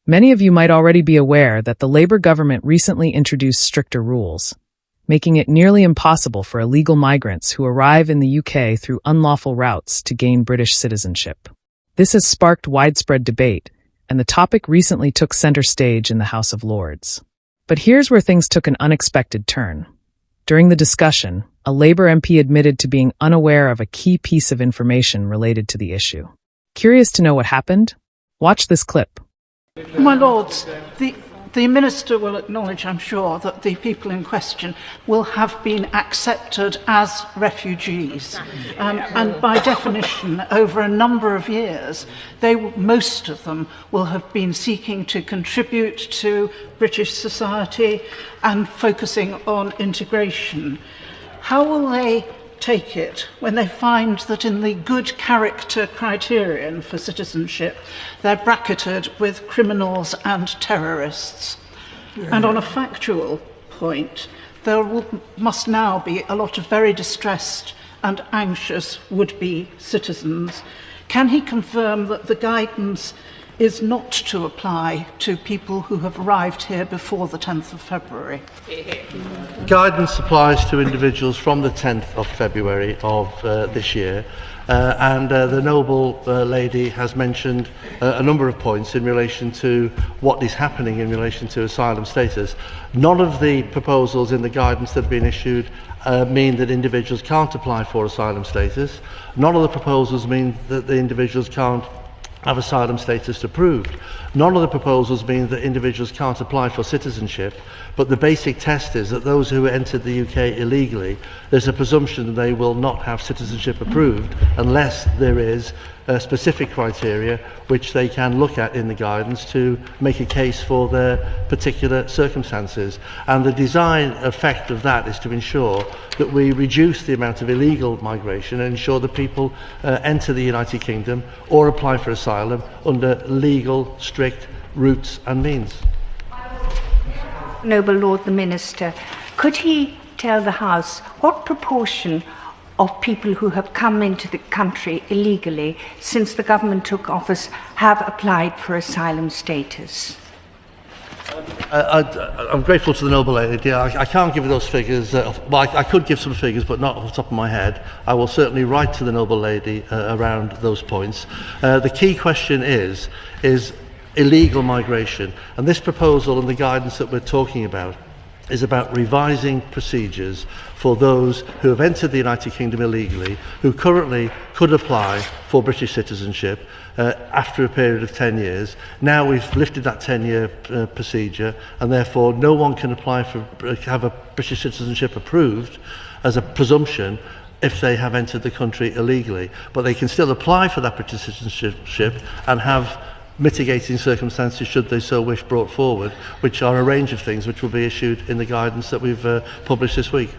Many of you might already be aware that the Labour government recently introduced stricter rules, making it nearly impossible for illegal migrants who arrive in the UK through unlawful routes to gain British citizenship. This has sparked widespread debate, and the topic recently took centre stage in the House of Lords. But here's where things took an unexpected turn. During the discussion, a Labour MP admitted to being unaware of a key piece of information related to the issue. Curious to know what happened? Watch this clip. My Lords, the Minister will acknowledge, I'm sure, that the people in question will have been accepted as refugees. And by definition, over a number of years, most of them will have been seeking to contribute to British society and focusing on integration. How will they take it when they find that in the good character criterion for citizenship, they're bracketed with criminals and terrorists? And on a factual point, there must now be a lot of very distressed and anxious would-be citizens. Can he confirm that the guidance is not to apply to people who have arrived here before the 10th of February? Guidance applies to individuals from the 10th of February of this year, and the Noble Lady has mentioned a number of points in relation to what is happening in relation to asylum status. None of the proposals in the guidance that have been issued mean that individuals can't apply for asylum status. None of the proposals mean that the individuals can't have asylum status approved. None of the proposals mean that individuals can't apply for citizenship, but the basic test is that those who entered the UK illegally, there's a presumption that they will not have citizenship approved unless there is specific criteria which they can look at in the guidance to make a case for their particular circumstances. And the design effect of that is to ensure that we reduce the amount of illegal migration and ensure that people enter the United Kingdom or apply for asylum under legal, strict routes and means. Noble Lord the Minister, could he tell the House what proportion of people who have come into the country illegally since the government took office have applied for asylum status? I'm grateful to the Noble Lady. I can't give you those figures. I could give some figures, but not off the top of my head. I will certainly write to the Noble Lady around those points. The key question is illegal migration. And this proposal and the guidance that we're talking about is about revising procedures for those who have entered the United Kingdom illegally, who currently could apply for British citizenship after a period of 10 years. Now we've lifted that 10-year procedure, and therefore no one can apply for have a British citizenship approved as a presumption if they have entered the country illegally. But they can still apply for that British citizenship and have mitigating circumstances, should they so wish, brought forward, which are a range of things which will be issued in the guidance that we've published this week.